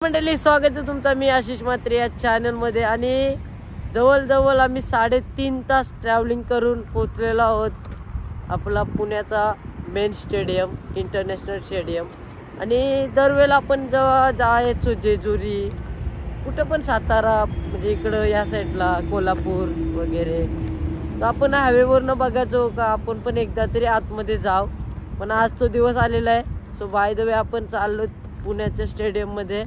मंडळी, स्वागत आहे तुमचं मी आशिष म्हात्रे या चॅनल मध्ये। आणि जवळ आम्ही 3.5 तास ट्रॅव्हलिंग करून पोहोचलेलो आहोत आपला पुण्याचा मेन स्टेडियम, इंटरनॅशनल स्टेडियम। आणि दरवेळेला आपण जेव्हा जायचो जेजुरी कुठे पण, सातारा म्हणजे इकडं या साईडला कोल्हापूर वगैरे, तर आपण हायवेवरनं बघायचो का आपण पण एकदा तरी आतमध्ये जाऊ। पण आज तो दिवस आलेला आहे। सो बाय द वे आपण चाललो पुण्याच्या स्टेडियम मध्ये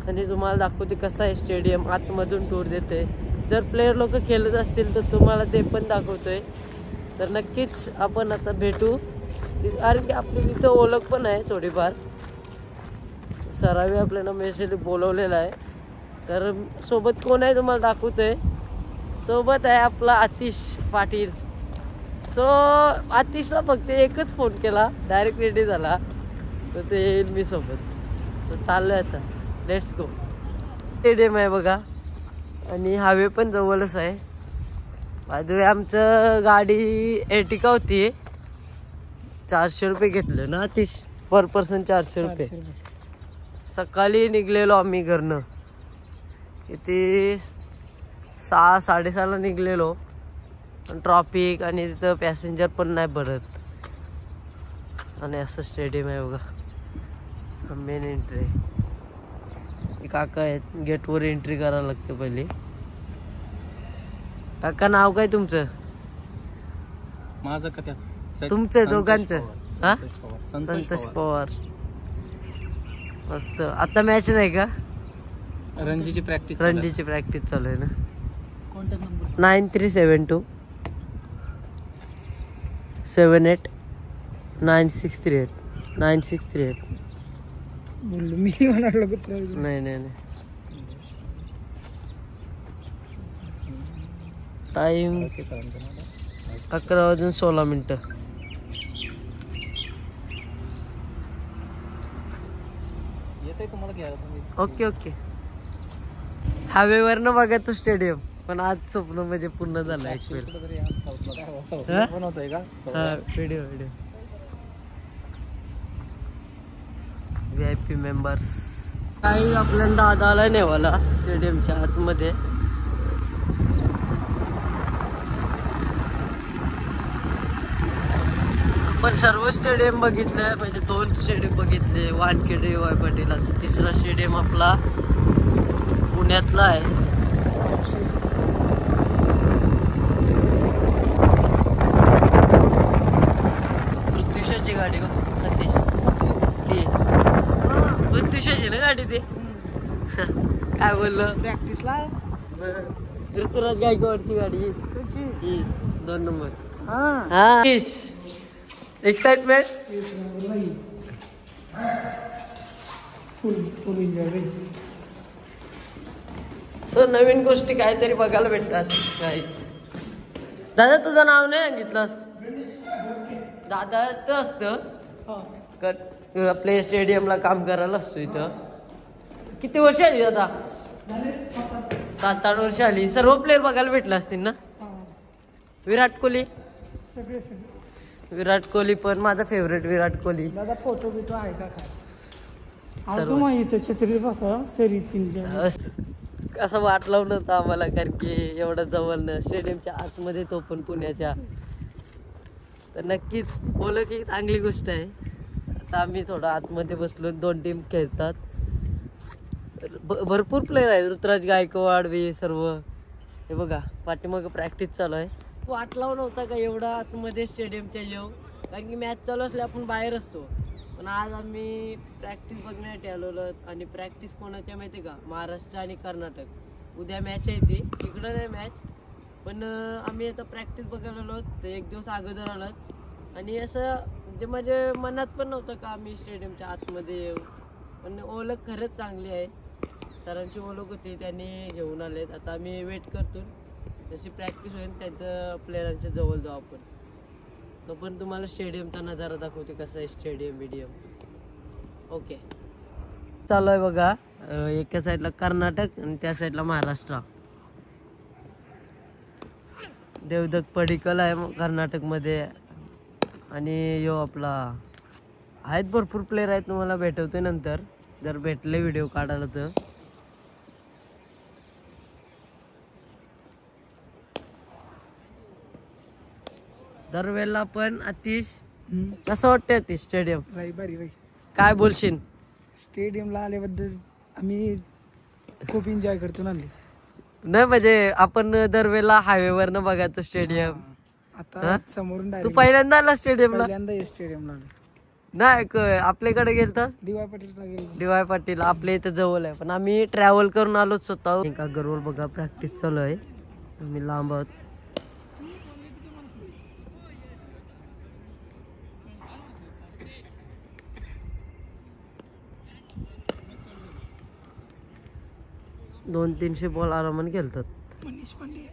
आणि तुम्हाला दाखवते कसं आहे स्टेडियम, आतमधून टूर देते। जर प्लेयर लोक खेळत असतील तर तुम्हाला ते पण दाखवतोय। तर नक्कीच आपण आता भेटू, कारण की आपली तिथं ओळख पण आहे थोडीफार। सरावी आपल्याला मेसेज बोलवलेला आहे, तर सोबत कोण आहे तुम्हाला दाखवतोय। सोबत आहे आपला आतिश पाटील। सो आतिशला फक्त एकच फोन केला, डायरेक्ट रेडी झाला, तर ते येईल मी सोबत। तर चाललोय आता, लेट्स गो। स्टेडियम आहे बघा आणि हायवे पण जवळच आहे। बाजू आमचं गाडी एर्टिका होती, 400 रुपये घेतले ना आतिश, पर पर्सन 400 रुपये। सकाळी निघलेलो आम्ही घरनं, किती 6-6:30 ला निघलेलो, पण ट्रॉफिक आणि तिथं पॅसेंजर पण नाही भरत। आणि असं स्टेडियम आहे बघा, मेन एंट्री। काका आहेत, गेटवर एंट्री करायला लागते पहिले। काका नाव काय तुमचं? माझं का त्याचं? तुमचं दोघांचं? हा, संतोष पवार। मस्त। आता मॅच नाही का? रणजीची प्रॅक्टिस चालू आहे ना। कोणता नंबर? 9372 78 9638 9638। मी म्हणालो नाही टाइम 11:16। ओके। हायवेवर न बघायचं स्टेडियम, पण आज स्वप्न म्हणजे पूर्ण झालं। व्हिडिओ VIP मेंबर्स काही आपल्याला दादाला नेवाला स्टेडियमच्या आतमध्ये। पण सर्व स्टेडियम बघितले, म्हणजे 2 स्टेडियम बघितले, वानखेडे वाय पाटील। आता तिसरा स्टेडियम आपला पुण्यातला आहे। पृथ्वीशाची गाडी का सतीश? ती पृथ्वीशाची ना गाडी ती? काय बोललो प्रॅक्टिसला? ऋतुराज गायकवाडची गाडी ती 2 नंबर। हा, एक्साइटमेंट सो नवीन गोष्टी काहीतरी बघायला भेटतात काहीच। दादा तुझं नाव नाही सांगितलंस? दादा तर असतं आपल्या स्टेडियमला काम करायला असतो इथं। किती वर्ष आली दादा? 7-8 वर्ष आली। सर्व प्लेयर बघायला भेटले असतील ना? विराट कोहली पण माझा फेवरेट विराट कोहली। दादा फोटो बिटो आहे का काय? असं वाटलं नव्हतं आम्हाला, कारण की एवढं जवळ स्टेडियमच्या आतमध्ये, तो पण पुण्याच्या। तर नक्कीच ओळख ही चांगली गोष्ट आहे। आता आम्ही थोडं आतमध्ये बसलो, 2 टीम खेळतात, भरपूर प्लेयर आहेत, ऋतुराज गायकवाड बी सर्व। हे बघा पाठीमागं प्रॅक्टिस चालू आहे। वाटला नव्हता का एवढा आतमध्ये स्टेडियमच्या येऊ, कारण की मॅच चालू असले आपण बाहेर असतो। पण आज आम्ही प्रॅक्टिस बघण्यासाठी आलेलो। आणि प्रॅक्टिस कोणाच्या माहिती का? महाराष्ट्र आणि कर्नाटक। उद्या मॅच आहे ती, इकडं नाही मॅच, पण आम्ही आता प्रॅक्टिस बघायला आलो, तर 1 दिवस अगोदर आलोत। आणि असं म्हणजे माझ्या मनात पण नव्हतं का आम्ही स्टेडियमच्या आतमध्ये येऊ, पण ओळख खरंच चांगली आहे। सरांची ओळख होती, त्यांनी घेऊन आलेत। आता आम्ही वेट करतो, जशी प्रॅक्टिस होईल त्यांचं प्लेयरांच्या जवळ जाऊ आपण। तो पण तुम्हाला स्टेडियमचा नजारा दाखवते कसा आहे स्टेडियम बिडियम। ओके, चालू आहे बघा, एका साईडला कर्नाटक आणि त्या साईडला महाराष्ट्र। देवदत्त पडिक्कल आहे कर्नाटक मध्ये, आणि यो आपला आहेत भरपूर प्लेयर आहेत, तुम्हाला भेटवतोय नंतर। जर भेटले व्हिडिओ काढायला तर. दरवेळेला पण अतिश कसं वाटतं अतिश स्टेडियम? भारी काय बोलशील? स्टेडियमला आल्याबद्दल आम्ही खूप एन्जॉय करतो ना. नाही म्हणजे आपण दरवेळेला हायवे वरनं बघायचं स्टेडियम. आता समोरून तू पहिल्यांदा आला स्टेडियमला? पहिल्यांदा स्टेडियमला नाही आपल्याकडे गेलतास DY पाटीलला गेलो. DY पाटील आपल्या इथे जवळ आहे, पण आम्ही ट्रॅव्हल करून आलो स्वतः. एका गरवल बघा प्रॅक्टिस चालू आहे. आम्ही लांब आहोत. दोन 300 बॉल आरामाने खेळतात. मनीष पांडे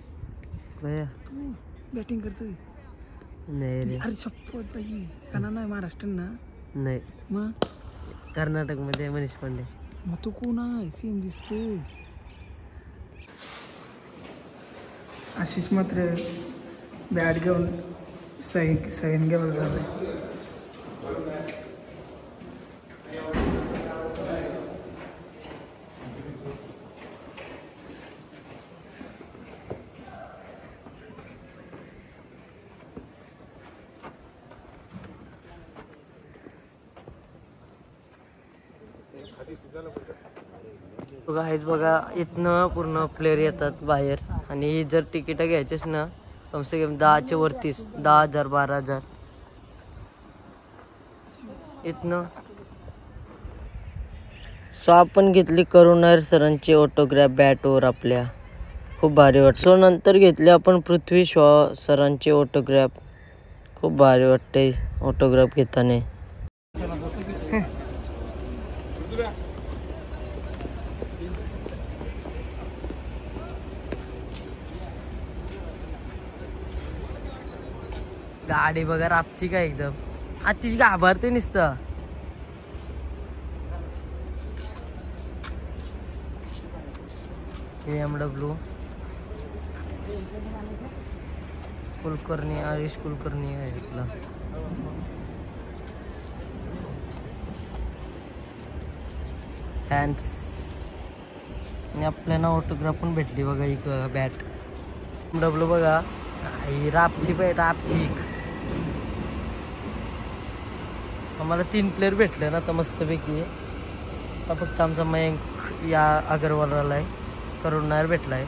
भैया तू बॅटिंग करतोय? नाही रे, अरे शपथ बाई. काना नाही महाराष्ट्र ना? नाही, मग कर्नाटक मध्ये मनीष पांडे. मग तू कोण आहे? सेम दिसतोय. आशिष मात्र बॅट घेऊन सैन घेऊन झालं. बघा हेच बघा, इथनं पूर्ण प्लेयर येतात बाहेर. आणि जर तिकीट घ्यायचीच ना, कमसे कम 10च्या वरतीच, 10,000 12,000 इथनं. सो आपण घेतली करुण नायर सरांची ऑटोग्राफ बॅटवर आपल्या, खूप भारी वाटत. सो नंतर घेतली आपण पृथ्वी शॉ सरांची ऑटोग्राफ. खूप भारी वाटते ऑटोग्राफ घेताना. गाडी बघा रापची काय एकदम. अतिश घाबरते नुसतं. BMW कुलकर्णी, आयुष कुलकर्णी आहे इथला. फॅन्स आणि आपल्याला ऑटोग्राफ पण भेटली बघा. एक बॅट BMW बघा, ही रापची पाहिजे रापची. आम्हाला 3 प्लेयर भेटले ना आता मस्तपैकी. आता फक्त आमचा मयंक या अगरवालला आहे, करुण नायर भेटलाय.